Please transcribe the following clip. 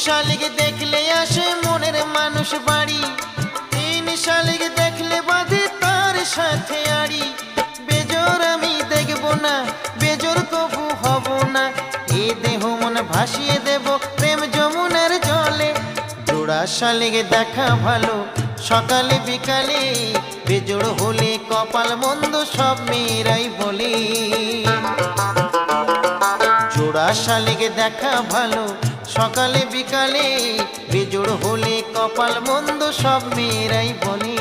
শালিক দেখলে আসে মনের মানুষ বাড়ি, 3 শালিক দেখলে বাঁধে তার সাথে আড়ি। বেজোর আমি দেখব না, বেজোর কবু হব না, এ দেহ মন ভাসিয়ে দেব প্রেম যমুনার জলে। জোড়া শালিক দেখা ভালো সকালে বিকালে, বেজোড় হলে কপাল মন্দ সব মেয়েরাই বলে। জোড়া শালিক দেখা ভালো সকালে বিকালে, বেজোড় হলে কপাল মন্দ সব মেয়েরাই বলে।